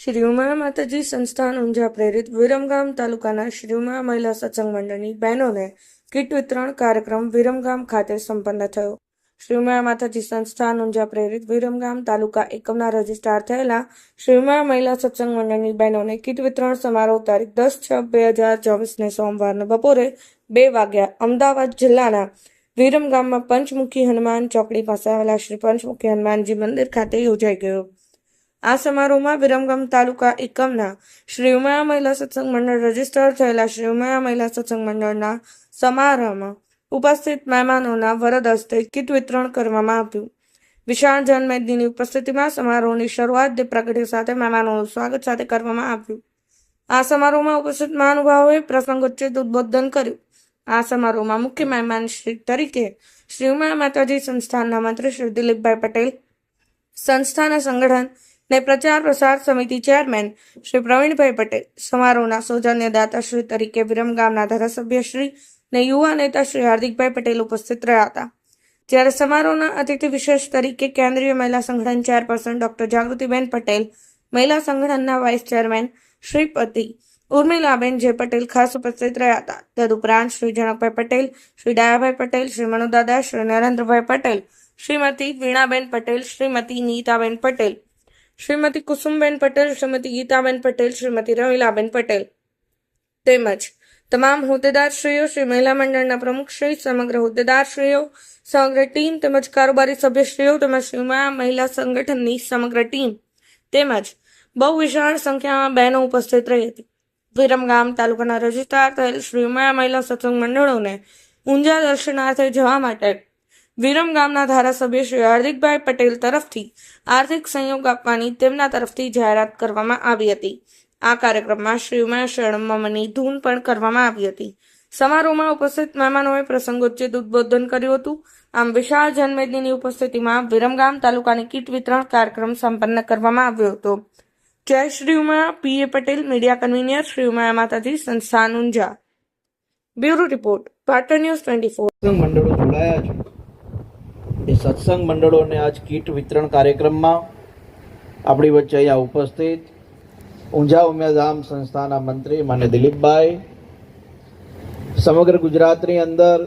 શ્રી ઉમા માતાજી સંસ્થાન ઊંઝા પ્રેરિત વિરમગામ તાલુકાના શ્રી ઉમા મહિલા સત્સંગ મંડળની બહેનોને કીટ વિતરણ કાર્યક્રમ વિરમગામ ખાતે સંપન્ન થયો. શ્રી ઉમા માતાજી સંસ્થાન ઊંઝા પ્રેરિત વિરમગામ તાલુકા એકમના રજીસ્ટ્રાર થયેલા શ્રી ઉમા મહિલા સત્સંગ મંડળની બહેનોને કીટ વિતરણ સમારોહ તારીખ 10/6/2024 સોમવારના બપોરે 2 વાગ્યા અમદાવાદ જિલ્લાના વિરમગામમાં પંચમુખી હનુમાન ચોકડી પાસે આવેલા શ્રી પંચમુખી હનુમાનજી મંદિર ખાતે યોજાઈ ગયો. આ સમારોહમાં વિરમગામ તાલુકા એકમના શ્રી ઉમા મહિલા સત્સંગ મંડળ રજીસ્ટર થયેલા શ્રી ઉમા મહિલા સત્સંગ મંડળના સમારોહમાં ઉપસ્થિત મહેમાનોના વરદ હસ્તે કીટ વિતરણ કરવામાં આવ્યું. વિશાળ જનમેદનીની ઉપસ્થિતિમાં સમારોહની શરૂઆત દીપ પ્રગટ્ય સાથે મહેમાનોનું સ્વાગત સાથે કરવામાં આવ્યું. આ સમારોહમાં ઉપસ્થિત મહાનુભાવોએ પ્રસંગોચિત ઉદબોધન કર્યું. આ સમારોહમાં મુખ્ય મહેમાન તરીકે શ્રી ઉમા માતાજી સંસ્થાનના મંત્રી શ્રી દિલીપભાઈ પટેલ, સંસ્થાના સંગઠન ને પ્રચાર પ્રસાર સમિતિ ચેરમેન શ્રી પ્રવીણભાઈ પટેલ, સમારોહના સૌજન્યદાતા શ્રી તરીકે વિરમગામના ધારાસભ્ય શ્રી ને યુવા નેતા શ્રી હાર્દિકભાઈ પટેલ ઉપસ્થિત રહ્યા હતા. જ્યારે સમારોહના અતિથિ વિશેષ તરીકે કેન્દ્રીય મહિલા સંગઠન ચેરપર્સન ડોક્ટર જાગૃતિબેન પટેલ, મહિલા સંગઠનના વાઇસ ચેરમેન શ્રીમતી ઉર્મિલાબેન જે પટેલ ખાસ ઉપસ્થિત રહ્યા હતા. તદુપરાંત શ્રી જનકભાઈ પટેલ, શ્રી ડાયાભાઈ પટેલ, શ્રી મનુદાદા, શ્રી નરેન્દ્રભાઈ પટેલ, શ્રીમતી વીણાબેન પટેલ, શ્રીમતી નીતાબેન પટેલ, શ્રીમતી કુસુમબેન પટેલ, શ્રીમતી ગીતાબેન પટેલ, શ્રીમતી રમીલાબેન પટેલ તેમજ તમામ હોદ્દેદારશ્રીઓ, શ્રી મહિલા મંડળના પ્રમુખશ્રી, સમગ્ર હોદ્દેદારશ્રીઓ, સમગ્ર ટીમ તેમજ કારોબારી સભ્યશ્રીઓ તેમજ શ્રી ઉમા મહિલા સંગઠનની સમગ્ર ટીમ તેમજ બહુ વિશાળ સંખ્યામાં બહેનો ઉપસ્થિત રહી હતી. વિરમગામ તાલુકાના રજીસ્ટ્રાર થયેલ શ્રી ઉમા મહિલા સત્સંગ મંડળોને ઊંઝા દર્શનાર્થે જવા માટે વિરમગામના ધારાસભ્ય શ્રી હાર્દિકભાઈ પટેલ તરફથી આર્થિક સહયોગ આપવાની તેમના તરફથી જાહેરાત કરવામાં આવી હતી. આ કાર્યક્રમમાં શ્રી ઉમા શરણમની ધૂન પણ કરવામાં આવી હતી. સમારોહમાં ઉપસ્થિત મહેમાનોએ પ્રસંગોચિત ઉદબોધન કર્યું હતું. આમ વિશાળ જનમેદનીની ઉપસ્થિતિમાં વિરમગામ તાલુકાની કીટ વિતરણ કાર્યક્રમ સંપન્ન કરવામાં આવ્યો હતો. જય શ્રી ઉમા. પીએ પટેલ, મીડિયા કન્વીનર, શ્રી ઉમા માતાજી સંસ્થાન Unjha. Bureau report, Patan news 24. મંડળો જોડાયા છે એ સત્સંગ મંડળોને આજ કીટ વિતરણ કાર્યક્રમમાં આપણી વચ્ચે અહીંયા ઉપસ્થિત ઊંઝા ઉમિયાધામ સંસ્થાના મંત્રી માન્ય દિલીપભાઈ, સમગ્ર ગુજરાતની અંદર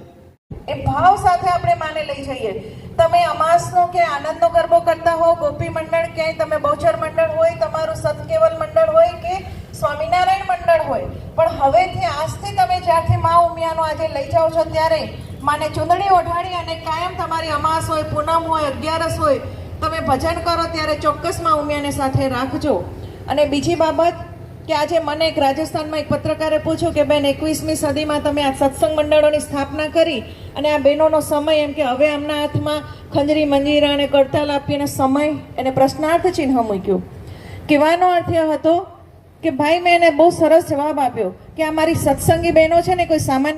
એ ભાવ સાથે આપણે માને લઈ જઈએ. તમે અમાસનો કે આનંદનો ગરબો કરતા હો, ગોપી મંડળ ક્યાંય તમે બહુચર મંડળ હોય, તમારું સતકેવલ મંડળ હોય કે સ્વામિનારાયણ મંડળ હોય, પણ હવેથી આજથી તમે જ્યારથી મા ઉમિયાનો આજે લઈ જાઓ છો ત્યારે માને ચૂંદડી ઓઢાડી અને કાયમ તમારી અમાસ હોય, પૂનમ હોય, 11 હોય, તમે ભજન કરો ત્યારે ચોક્કસ મા ઉમિયાને સાથે રાખજો. અને બીજી બાબત કે આજે મને એક રાજસ્થાનમાં એક પત્રકારે પૂછ્યું કે બેન 21મી સદીમાં તમે આ સત્સંગ મંડળોની સ્થાપના કરી અને આ બહેનોનો સમય એમ કે હવે એમના હાથમાં ખંજરી મંજીરા અને કરતાલ આપીને સમય એને પ્રશ્નાર્થ ચિહ્ન મૂક્યું. કહેવાનો અર્થ એ હતો કે ભાઈ મેં એને બહુ સરસ જવાબ આપ્યો કે આ મારી સત્સંગી બહેનો છે ને કોઈ સામાન્ય